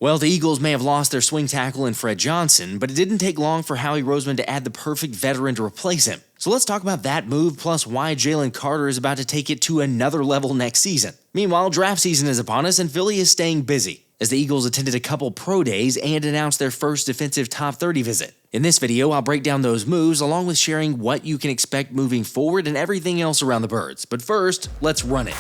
Well, the Eagles may have lost their swing tackle in Fred Johnson, but it didn't take long for Howie Roseman to add the perfect veteran to replace him. So let's talk about that move, plus why Jalen Carter is about to take it to another level next season. Meanwhile, draft season is upon us and Philly is staying busy, as the Eagles attended a couple pro days and announced their first defensive top 30 visit. In this video, I'll break down those moves along with sharing what you can expect moving forward and everything else around the Birds. But first, let's run it.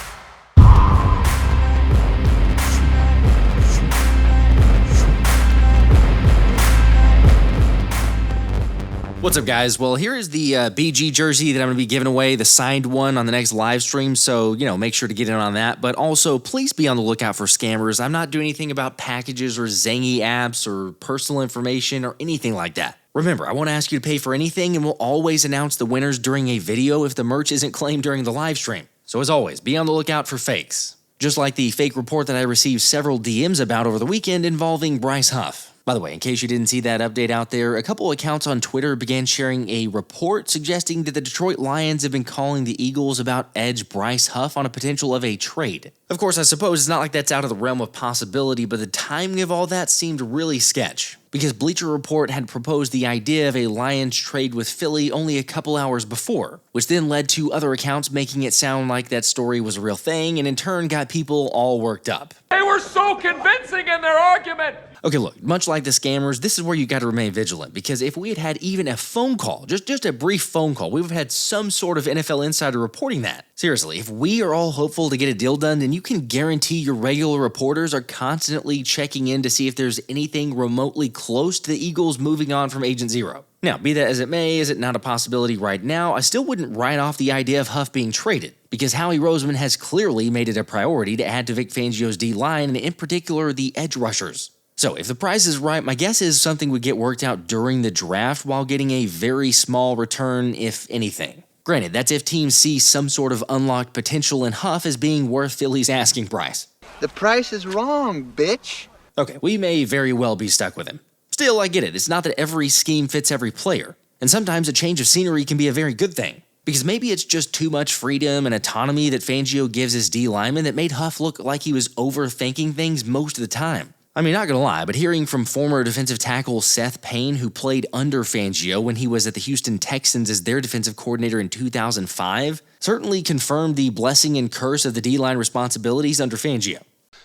What's up, guys? Well, here is the BG jersey that I'm going to be giving away, the signed one on the next live stream, so, make sure to get in on that. But also, please be on the lookout for scammers. I'm not doing anything about packages or zangy apps or personal information or anything like that. Remember, I won't ask you to pay for anything, and we'll always announce the winners during a video if the merch isn't claimed during the live stream. So as always, be on the lookout for fakes. Just like the fake report that I received several DMs about over the weekend involving Bryce Huff. By the way, in case you didn't see that update out there, a couple accounts on Twitter began sharing a report suggesting that the Detroit Lions have been calling the Eagles about edge Bryce Huff on a potential of a trade. Of course, I suppose it's not like that's out of the realm of possibility, but the timing of all that seemed really sketch, because Bleacher Report had proposed the idea of a Lions trade with Philly only a couple hours before, which then led to other accounts making it sound like that story was a real thing, and in turn got people all worked up. They were so convincing in their argument! Okay, look, much like the scammers, this is where you got to remain vigilant, because if we had had even a phone call, just a brief phone call, we would have had some sort of NFL insider reporting that. Seriously, if we are all hopeful to get a deal done, then you can guarantee your regular reporters are constantly checking in to see if there's anything remotely close to the Eagles moving on from Agent Zero. Now, be that as it may, is it not a possibility right now? I still wouldn't write off the idea of Huff being traded, because Howie Roseman has clearly made it a priority to add to Vic Fangio's D-line, and in particular, the edge rushers. So if the price is right, my guess is something would get worked out during the draft while getting a very small return, if anything. Granted, that's if teams see some sort of unlocked potential in Huff as being worth Philly's asking price. The price is wrong, bitch. Okay, we may very well be stuck with him. Still, I get it. It's not that every scheme fits every player. And sometimes a change of scenery can be a very good thing. Because maybe it's just too much freedom and autonomy that Fangio gives his D-lineman that made Huff look like he was overthinking things most of the time. I mean, not gonna lie, but hearing from former defensive tackle Seth Payne, who played under Fangio when he was at the Houston Texans as their defensive coordinator in 2005, certainly confirmed the blessing and curse of the D-line responsibilities under Fangio.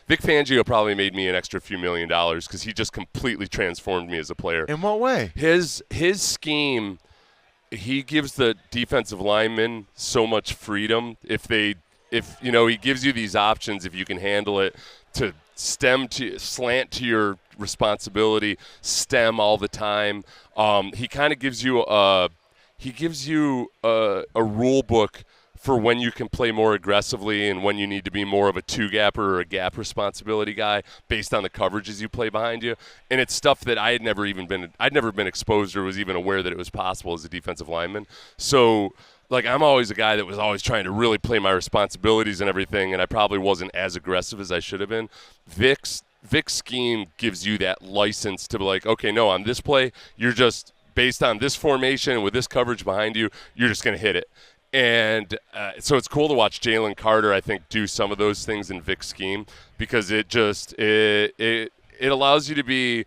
Vic Fangio probably made me an extra few $1 million because he just completely transformed me as a player. In what way? His scheme, he gives the defensive linemen so much freedom. If he gives you these options, if you can handle it, to slant to your responsibility, stem all the time. He kind of gives you a rule book for when you can play more aggressively and when you need to be more of a two-gapper or a gap responsibility guy based on the coverages you play behind you. And it's stuff that I'd never been exposed or was even aware that it was possible as a defensive lineman. So, I'm always a guy that was always trying to really play my responsibilities and everything, and I probably wasn't as aggressive as I should have been. Vic's scheme gives you that license to be like, okay, no, on this play, you're just based on this formation with this coverage behind you, you're just going to hit it. And so it's cool to watch Jalen Carter, I think, do some of those things in Vic's scheme because it allows you to be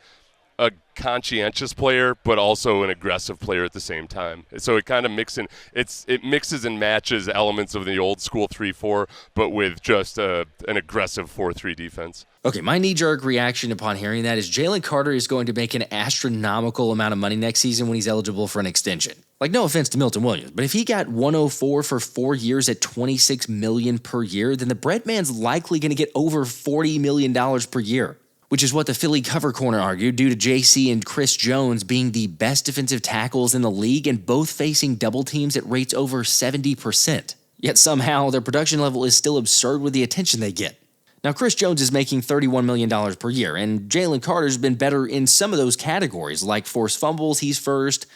a conscientious player, but also an aggressive player at the same time. So it kind of mixes and matches elements of the old school 3-4, but with just an aggressive 4-3 defense. Okay, my knee-jerk reaction upon hearing that is Jalen Carter is going to make an astronomical amount of money next season when he's eligible for an extension. No offense to Milton Williams, but if he got 104 for 4 years at $26 million per year, then the bread man's likely going to get over $40 million per year. Which is what the Philly cover corner argued due to JC and Chris Jones being the best defensive tackles in the league and both facing double teams at rates over 70%. Yet somehow their production level is still absurd with the attention they get. Now Chris Jones is making $31 million per year, and Jalen Carter's been better in some of those categories, like forced fumbles, he's first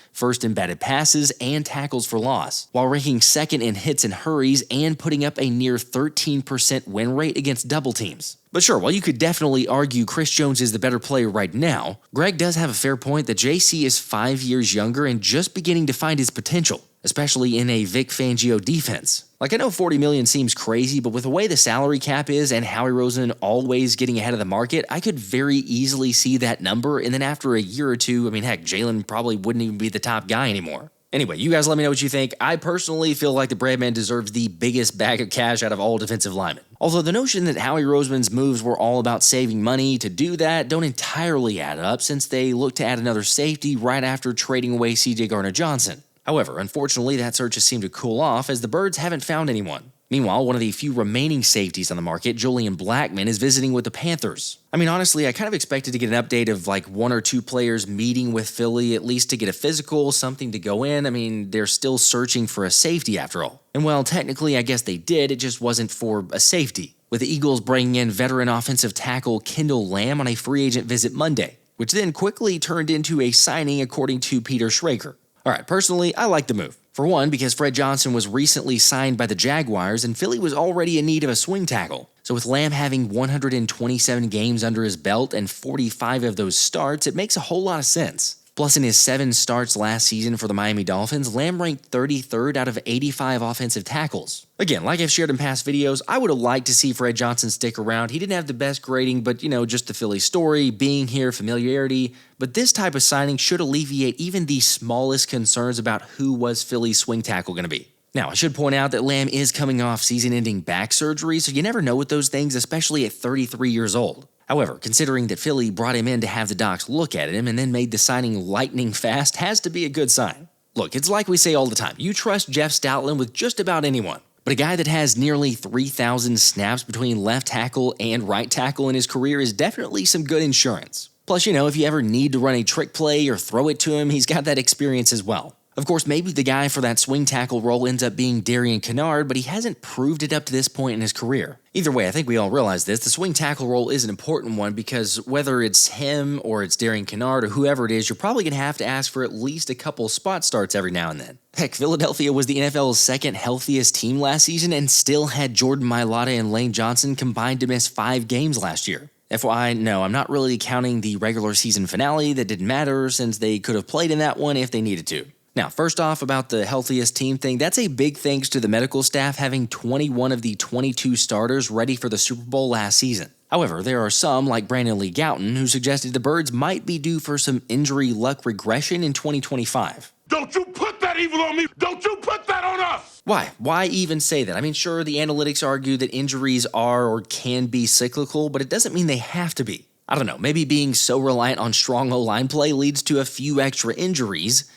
in batted passes, and tackles for loss, while ranking second in hits and hurries and putting up a near 13% win rate against double teams. But sure, while you could definitely argue Chris Jones is the better player right now, Greg does have a fair point that JC is 5 years younger and just beginning to find his potential, especially in a Vic Fangio defense. Like, I know $40 million seems crazy, but with the way the salary cap is and Howie Roseman always getting ahead of the market, I could very easily see that number, and then after a year or two, I mean, heck, Jalen probably wouldn't even be the top guy anymore. Anyway, you guys let me know what you think. I personally feel like the Breadman deserves the biggest bag of cash out of all defensive linemen. Although the notion that Howie Roseman's moves were all about saving money to do that don't entirely add up, since they look to add another safety right after trading away CJ Gardner-Johnson. However, unfortunately, that search has seemed to cool off as the Birds haven't found anyone. Meanwhile, one of the few remaining safeties on the market, Julian Blackmon, is visiting with the Panthers. I mean, honestly, I kind of expected to get an update of like one or two players meeting with Philly at least to get a physical, something to go in. I mean, they're still searching for a safety after all. And well, technically, I guess they did, it just wasn't for a safety, with the Eagles bringing in veteran offensive tackle Kendall Lamm on a free agent visit Monday, which then quickly turned into a signing according to Peter Schrager. Alright, personally, I like the move. For one, because Fred Johnson was recently signed by the Jaguars and Philly was already in need of a swing tackle. So with Lamm having 127 games under his belt and 45 of those starts, it makes a whole lot of sense. Plus, in his 7 starts last season for the Miami Dolphins, Lamm ranked 33rd out of 85 offensive tackles. Again, like I've shared in past videos, I would have liked to see Fred Johnson stick around. He didn't have the best grading, but just the Philly story, being here, familiarity. But this type of signing should alleviate even the smallest concerns about who was Philly's swing tackle going to be. Now, I should point out that Lamm is coming off season-ending back surgery, so you never know with those things, especially at 33 years old. However, considering that Philly brought him in to have the docs look at him and then made the signing lightning fast has to be a good sign. Look, it's like we say all the time, you trust Jeff Stoutland with just about anyone. But a guy that has nearly 3,000 snaps between left tackle and right tackle in his career is definitely some good insurance. Plus, if you ever need to run a trick play or throw it to him, he's got that experience as well. Of course, maybe the guy for that swing tackle role ends up being Darian Kinnard, but he hasn't proved it up to this point in his career. Either way, I think we all realize this. The swing tackle role is an important one because whether it's him or it's Darian Kinnard or whoever it is, you're probably going to have to ask for at least a couple spot starts every now and then. Heck, Philadelphia was the NFL's second healthiest team last season and still had Jordan Mailata and Lane Johnson combined to miss 5 games last year. FYI, no, I'm not really counting the regular season finale that didn't matter since they could have played in that one if they needed to. Now, first off, about the healthiest team thing, that's a big thanks to the medical staff having 21 of the 22 starters ready for the Super Bowl last season. However, there are some, like Brandon Lee Gowton, who suggested the Birds might be due for some injury luck regression in 2025. Don't you put that evil on me! Don't you put that on us! Why? Why even say that? I mean, sure, the analytics argue that injuries are or can be cyclical, but it doesn't mean they have to be. I don't know, maybe being so reliant on strong O-line play leads to a few extra injuries.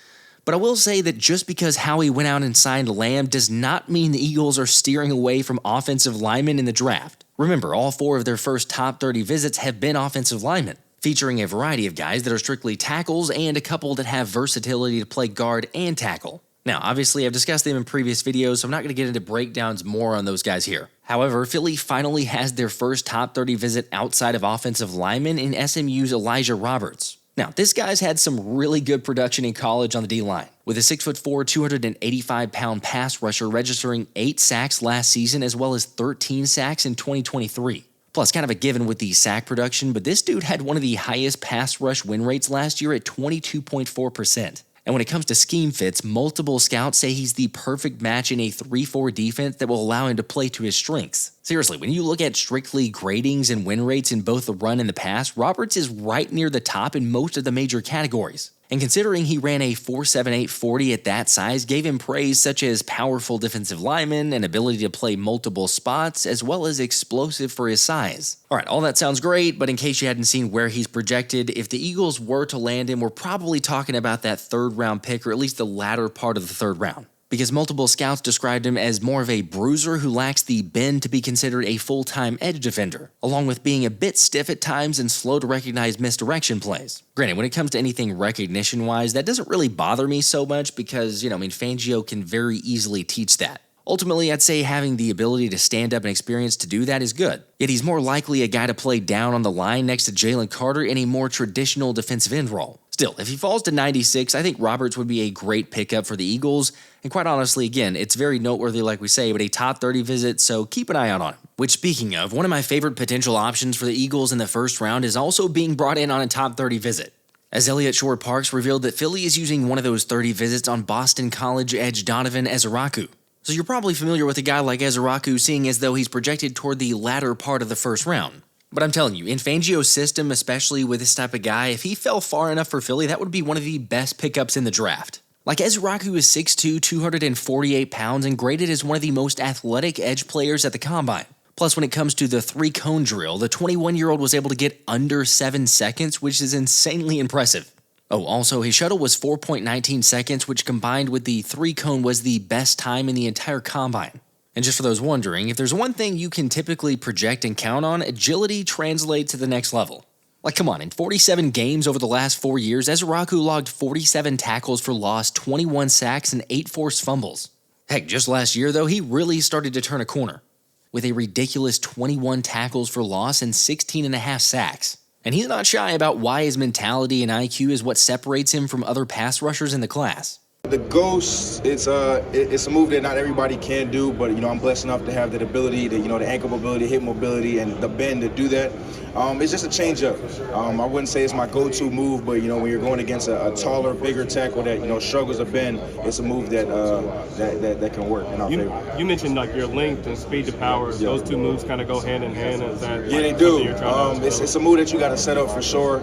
But I will say that just because Howie went out and signed Lamm does not mean the Eagles are steering away from offensive linemen in the draft. Remember, all 4 of their first top 30 visits have been offensive linemen, featuring a variety of guys that are strictly tackles and a couple that have versatility to play guard and tackle. Now, obviously, I've discussed them in previous videos, so I'm not going to get into breakdowns more on those guys here. However, Philly finally has their first top 30 visit outside of offensive linemen in SMU's Elijah Roberts. Now, this guy's had some really good production in college on the D-line, with a 6'4", 285-pound pass rusher registering 8 sacks last season as well as 13 sacks in 2023. Plus, kind of a given with the sack production, but this dude had one of the highest pass rush win rates last year at 22.4%. And when it comes to scheme fits, multiple scouts say he's the perfect match in a 3-4 defense that will allow him to play to his strengths. Seriously, when you look at strictly gradings and win rates in both the run and the pass, Roberts is right near the top in most of the major categories. And considering he ran a 4.78 40 at that size gave him praise such as powerful defensive lineman and ability to play multiple spots, as well as explosive for his size. Alright, all that sounds great, but in case you hadn't seen where he's projected, if the Eagles were to land him, we're probably talking about that 3rd round pick, or at least the latter part of the 3rd round. Because multiple scouts described him as more of a bruiser who lacks the bend to be considered a full-time edge defender, along with being a bit stiff at times and slow to recognize misdirection plays. Granted, when it comes to anything recognition-wise, that doesn't really bother me so much because, Fangio can very easily teach that. Ultimately, I'd say having the ability to stand up and experience to do that is good. Yet he's more likely a guy to play down on the line next to Jalen Carter in a more traditional defensive end role. Still, if he falls to 96, I think Roberts would be a great pickup for the Eagles, and quite honestly, again, it's very noteworthy like we say, but a top 30 visit, so keep an eye out on him. Which, speaking of, one of my favorite potential options for the Eagles in the first round is also being brought in on a top 30 visit, as Elliott Shore-Parks revealed that Philly is using one of those 30 visits on Boston College Edge Donovan Ezeiruaku. So you're probably familiar with a guy like Ezeiruaku, seeing as though he's projected toward the latter part of the first round. But I'm telling you, in Fangio's system, especially with this type of guy, if he fell far enough for Philly, that would be one of the best pickups in the draft. Like, Ezeiruaku is 6'2", 248 pounds, and graded as one of the most athletic edge players at the Combine. Plus, when it comes to the three-cone drill, the 21-year-old was able to get under 7 seconds, which is insanely impressive. Oh, also, his shuttle was 4.19 seconds, which combined with the three-cone was the best time in the entire Combine. And just for those wondering, if there's one thing you can typically project and count on, agility translates to the next level. Like, come on, in 47 games over the last 4 years, Ezeiruaku logged 47 tackles for loss, 21 sacks, and 8 forced fumbles. Heck, just last year, though, he really started to turn a corner, with a ridiculous 21 tackles for loss and 16.5 sacks. And he's not shy about why his mentality and IQ is what separates him from other pass rushers in the class. The ghost, it's a move that not everybody can do, but I'm blessed enough to have the ability, the ankle mobility, hip mobility, and the bend to do that. It's just a change up. I wouldn't say it's my go-to move, but when you're going against a taller, bigger tackle that struggles to bend, it's a move that that can work in our favor. You mentioned like your length and speed to power. Yeah. Those two moves kind of go hand in hand. Is that they do. It's a move that you got to set up for sure.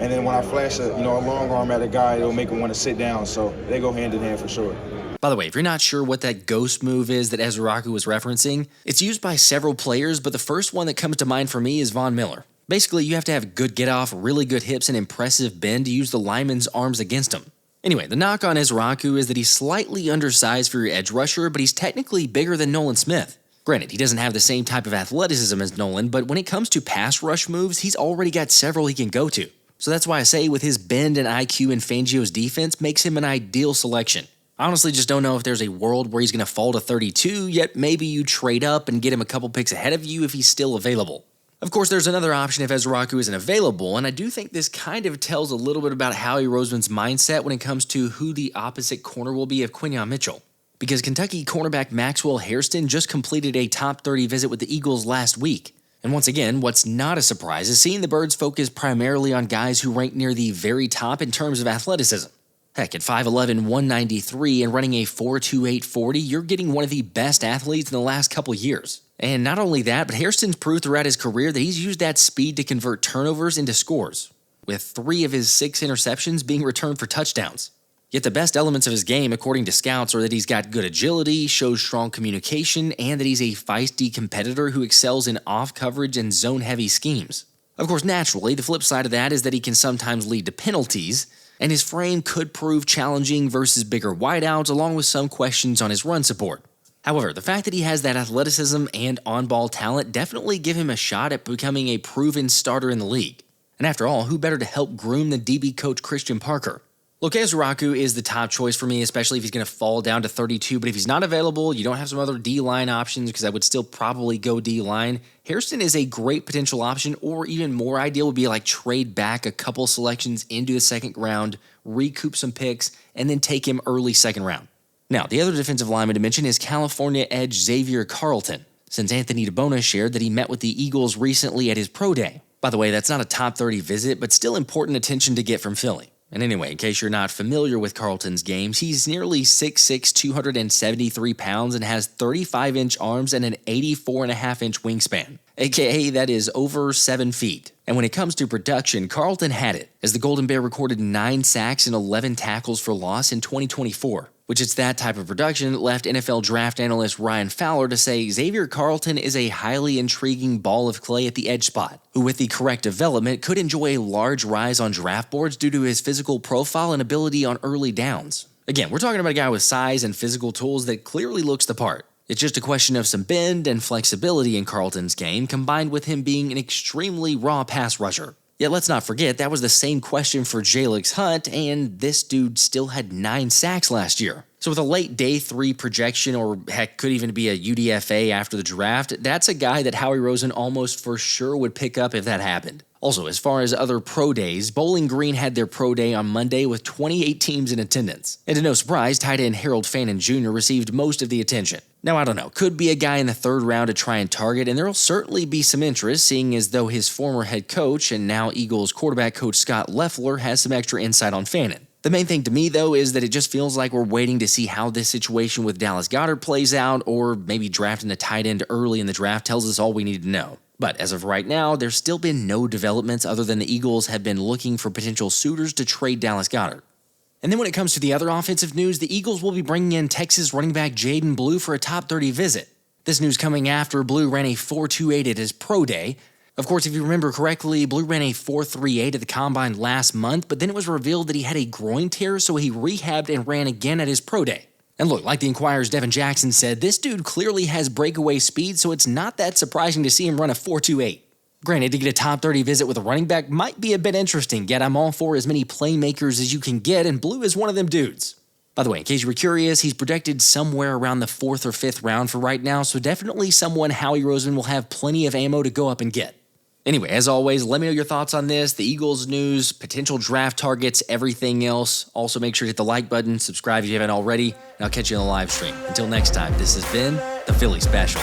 And then when I flash a long arm at a guy, it'll make him want to sit down. So they go hand in hand for sure. By the way, if you're not sure what that ghost move is that Ezeiruaku was referencing, it's used by several players, but the first one that comes to mind for me is Von Miller. Basically, you have to have good get-off, really good hips, and impressive bend to use the lineman's arms against him. Anyway, the knock on Ezeiruaku is that he's slightly undersized for your edge rusher, but he's technically bigger than Nolan Smith. Granted, he doesn't have the same type of athleticism as Nolan, but when it comes to pass rush moves, he's already got several he can go to. So that's why I say with his bend and IQ in Fangio's defense makes him an ideal selection. I honestly just don't know if there's a world where he's going to fall to 32, yet maybe you trade up and get him a couple picks ahead of you if he's still available. Of course, there's another option if Ezeiruaku isn't available, and I do think this kind of tells a little bit about Howie Roseman's mindset when it comes to who the opposite corner will be of Quinyon Mitchell. Because Kentucky cornerback Maxwell Hairston just completed a top 30 visit with the Eagles last week. And once again, what's not a surprise is seeing the Birds focus primarily on guys who rank near the very top in terms of athleticism. Heck, at 5'11", 193 and running a 4.28 40, you're getting one of the best athletes in the last couple years. And not only that, but Hairston's proved throughout his career that he's used that speed to convert turnovers into scores, with 3 of his 6 interceptions being returned for touchdowns. Yet the best elements of his game, according to scouts, are that he's got good agility, shows strong communication, and that he's a feisty competitor who excels in off-coverage and zone-heavy schemes. Of course, naturally, the flip side of that is that he can sometimes lead to penalties, and his frame could prove challenging versus bigger wideouts, along with some questions on his run support. However, the fact that he has that athleticism and on-ball talent definitely give him a shot at becoming a proven starter in the league. And after all, who better to help groom than DB coach Christian Parker? Look, Ezeiruaku is the top choice for me, especially if he's going to fall down to 32, but if he's not available, you don't have some other D-line options, because I would still probably go D-line. Hairston is a great potential option, or even more ideal would be like trade back a couple selections into the second round, recoup some picks, and then take him early second round. Now, the other defensive lineman to mention is California edge Xavier Carlton, since Anthony DeBona shared that he met with the Eagles recently at his pro day. By the way, that's not a top 30 visit, but still important attention to get from Philly. And anyway, in case you're not familiar with Carlton's games, he's nearly 6'6", 273 pounds and has 35-inch arms and an 84.5-inch wingspan, aka that is over 7 feet. And when it comes to production, Carlton had it, as the Golden Bear recorded 9 sacks and 11 tackles for loss in 2024. Which it's that type of production that left NFL draft analyst Ryan Fowler to say Xavier Carlton is a highly intriguing ball of clay at the edge spot, who with the correct development could enjoy a large rise on draft boards due to his physical profile and ability on early downs. Again, we're talking about a guy with size and physical tools that clearly looks the part. It's just a question of some bend and flexibility in Carlton's game, combined with him being an extremely raw pass rusher. Yet let's not forget, that was the same question for Jalyx Hunt, and this dude still had 9 sacks last year. So with a late day 3 projection, or heck, could even be a UDFA after the draft, that's a guy that Howie Roseman almost for sure would pick up if that happened. Also, as far as other pro days, Bowling Green had their pro day on Monday with 28 teams in attendance. And to no surprise, tight end Harold Fannin Jr. received most of the attention. Now, I don't know, could be a guy in the third round to try and target, and there'll certainly be some interest, seeing as though his former head coach and now Eagles quarterback coach Scott Loeffler has some extra insight on Fannin. The main thing to me, though, is that it just feels like we're waiting to see how this situation with Dallas Goedert plays out, or maybe drafting a tight end early in the draft tells us all we need to know. But as of right now, there's still been no developments other than the Eagles have been looking for potential suitors to trade Dallas Goedert. And then when it comes to the other offensive news, the Eagles will be bringing in Texas running back Jaydon Blue for a top 30 visit. This news coming after Blue ran a 4.28 at his pro day. Of course, if you remember correctly, Blue ran a 4.38 at the combine last month, but then it was revealed that he had a groin tear, so he rehabbed and ran again at his pro day. And look, like the Inquirer's Devin Jackson said, this dude clearly has breakaway speed, so it's not that surprising to see him run a 4.28. Granted, to get a top 30 visit with a running back might be a bit interesting, yet I'm all for as many playmakers as you can get, and Blue is one of them dudes. By the way, in case you were curious, he's projected somewhere around the 4th or 5th round for right now, so definitely someone Howie Roseman will have plenty of ammo to go up and get. Anyway, as always, let me know your thoughts on this, the Eagles news, potential draft targets, everything else. Also, make sure to hit the like button, subscribe if you haven't already, and I'll catch you on the live stream. Until next time, this has been the Philly Special.